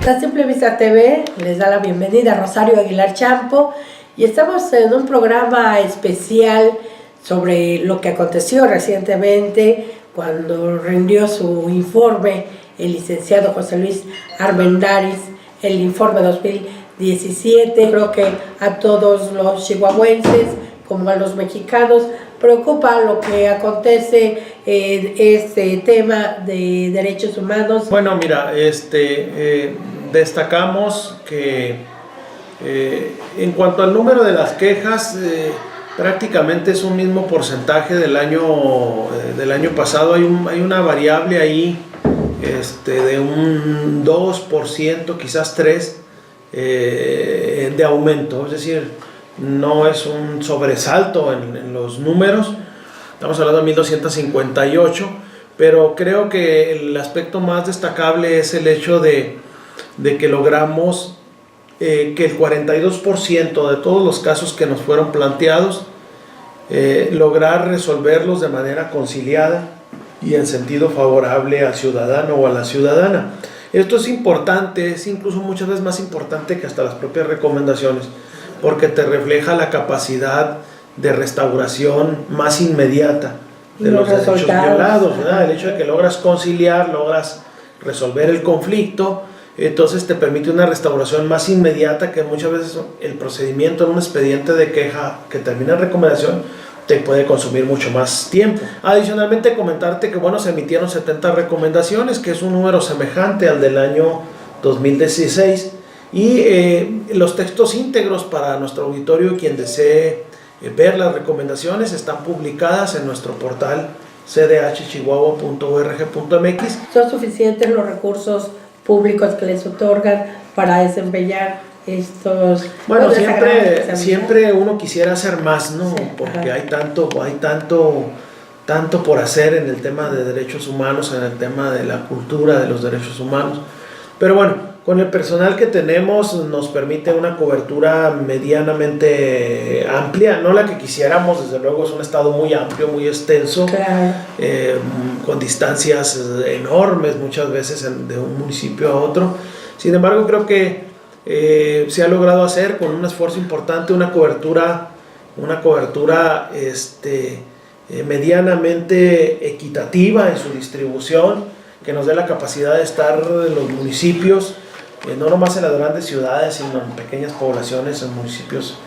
A Simple Vista TV les da la bienvenida Rosario Aguilar Champo y estamos en un programa especial sobre lo que aconteció recientemente cuando rindió su informe el licenciado José Luis Armendáriz, el informe 2017. Creo que a todos los chihuahuenses como a los mexicanos preocupa lo que acontece en este tema de derechos humanos. Bueno, mira, destacamos que en cuanto al número de las quejas, prácticamente es un mismo porcentaje del año pasado. Hay una variable ahí de un 2%, quizás 3%, de aumento, es decir, no es un sobresalto en los números. Estamos hablando de 1258, pero creo que el aspecto más destacable es el hecho de que logramos que el 42% de todos los casos que nos fueron planteados, lograr resolverlos de manera conciliada y en sentido favorable al ciudadano o a la ciudadana. Esto es importante, es incluso muchas veces más importante que hasta las propias recomendaciones, porque te refleja la capacidad de restauración más inmediata de los derechos violados, ¿verdad? El hecho de que logras conciliar, logras resolver el conflicto, entonces te permite una restauración más inmediata, que muchas veces el procedimiento en un expediente de queja que termina en recomendación te puede consumir mucho más tiempo. Adicionalmente, comentarte que bueno, se emitieron 70 recomendaciones, que es un número semejante al del año 2016, y los textos íntegros para nuestro auditorio, quien desee ver las recomendaciones, están publicadas en nuestro portal cdhchihuahua.org.mx. ¿Son suficientes los recursos públicos que les otorgan para desempeñar estos? Bueno, siempre uno quisiera hacer más, ¿no? Sí, porque hay tanto por hacer en el tema de derechos humanos, en el tema de la cultura de los derechos humanos. Pero bueno, con el personal que tenemos nos permite una cobertura medianamente amplia, no la que quisiéramos, desde luego es un estado muy amplio, muy extenso, claro, con distancias enormes muchas veces de un municipio a otro. Sin embargo, creo que se ha logrado hacer con un esfuerzo importante una cobertura medianamente equitativa en su distribución, que nos dé la capacidad de estar en los municipios, no nomás en las grandes ciudades, sino en pequeñas poblaciones, en municipios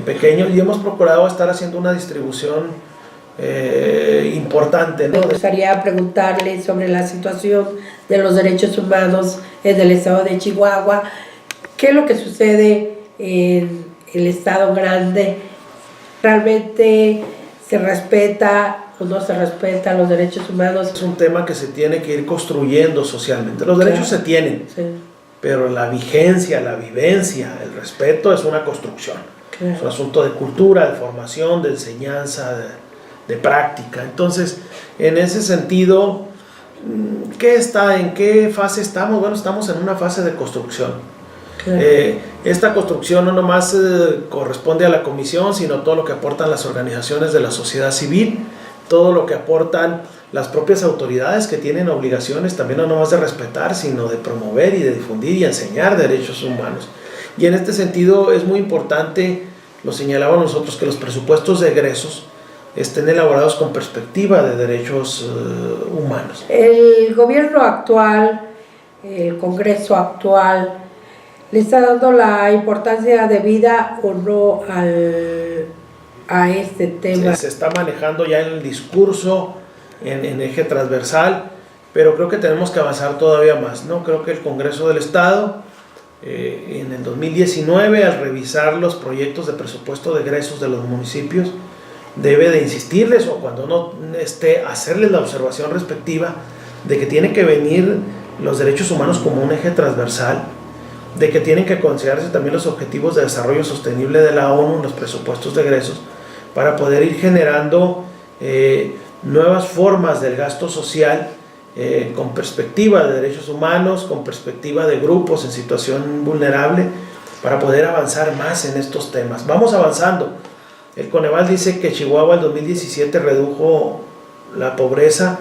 pequeños, y hemos procurado estar haciendo una distribución importante, ¿no? Me gustaría preguntarle sobre la situación de los derechos humanos en el estado de Chihuahua. ¿Qué es lo que sucede en el estado grande? ¿Realmente se respeta o no se respeta los derechos humanos? Es un tema que se tiene que ir construyendo socialmente. Los derechos se tienen, sí, pero la vigencia, la vivencia, el respeto es una construcción. Claro. Es un asunto de cultura, de formación, de enseñanza, de práctica. Entonces, en ese sentido, ¿en qué fase estamos? Bueno, estamos en una fase de construcción. Claro. Esta construcción no nomás corresponde a la comisión, sino todo lo que aportan las organizaciones de la sociedad civil, todo lo que aportan las propias autoridades, que tienen obligaciones también no nomás de respetar, sino de promover y de difundir y enseñar derechos humanos. Y en este sentido es muy importante, lo señalábamos nosotros, que los presupuestos de egresos estén elaborados con perspectiva de derechos humanos. El gobierno actual, el Congreso actual, ¿le está dando la importancia debida o no a este tema? Se está manejando ya en el discurso, en eje transversal, pero creo que tenemos que avanzar todavía más, ¿no? Creo que el Congreso del Estado, en el 2019, al revisar los proyectos de presupuesto de egresos de los municipios, debe de insistirles, o cuando no esté, hacerles la observación respectiva de que tienen que venir los derechos humanos como un eje transversal, de que tienen que considerarse también los objetivos de desarrollo sostenible de la ONU en los presupuestos de egresos, para poder ir generando nuevas formas del gasto social con perspectiva de derechos humanos, con perspectiva de grupos en situación vulnerable, para poder avanzar más en estos temas. Vamos avanzando. El Coneval dice que Chihuahua en 2017 redujo la pobreza,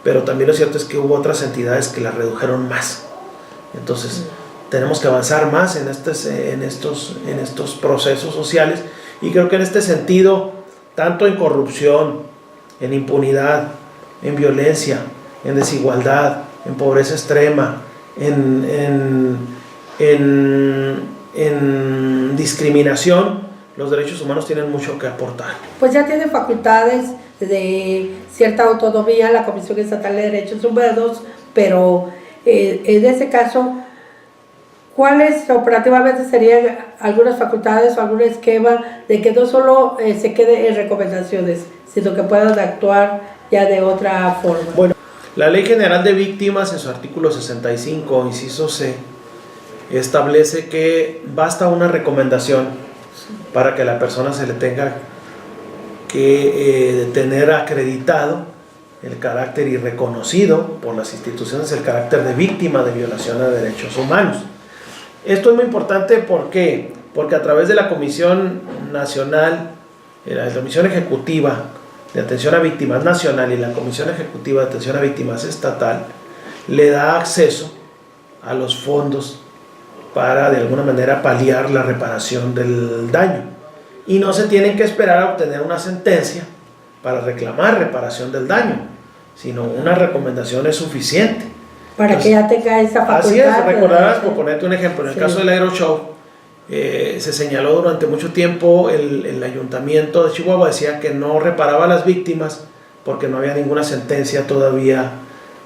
pero también lo cierto es que hubo otras entidades que la redujeron más. Entonces, tenemos que avanzar más en estos procesos sociales, y creo que en este sentido, tanto en corrupción, en impunidad, en violencia, en desigualdad, en pobreza extrema, en discriminación, los derechos humanos tienen mucho que aportar. Pues ya tiene facultades de cierta autonomía la Comisión Estatal de Derechos Humanos, pero en ese caso, ¿cuáles operativamente serían algunas facultades o algún esquema de que no solo se quede en recomendaciones, sino que puedan actuar ya de otra forma? Bueno, la Ley General de Víctimas, en su artículo 65, inciso C, establece que basta una recomendación para que la persona se le tenga que tener acreditado el carácter y reconocido por las instituciones el carácter de víctima de violación a derechos humanos. Esto es muy importante, ¿por qué? Porque a través de la Comisión Nacional, la Comisión Ejecutiva de Atención a Víctimas Nacional y la Comisión Ejecutiva de Atención a Víctimas Estatal, le da acceso a los fondos para de alguna manera paliar la reparación del daño. Y no se tienen que esperar a obtener una sentencia para reclamar reparación del daño, sino una recomendación es suficiente. Para que ya tenga esa facultad. Así es, recordarás, por ponerte un ejemplo, en el caso del Aeroshow, se señaló durante mucho tiempo el Ayuntamiento de Chihuahua decía que no reparaba a las víctimas porque no había ninguna sentencia todavía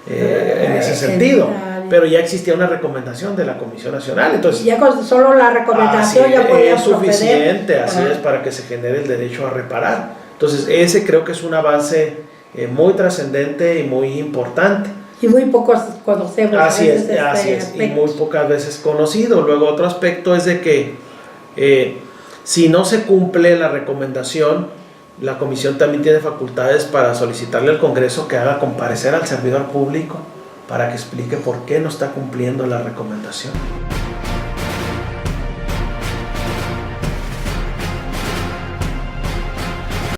en ese sentido, pero ya existía una recomendación de la Comisión Nacional, entonces ya con solo la recomendación ya podía es suficiente, así es, para que se genere el derecho a reparar. Entonces ese creo que es un avance muy trascendente y muy importante. Y muy pocos conocemos. Así es, y muy pocas veces conocido. Luego otro aspecto es de que si no se cumple la recomendación, la comisión también tiene facultades para solicitarle al Congreso que haga comparecer al servidor público para que explique por qué no está cumpliendo la recomendación.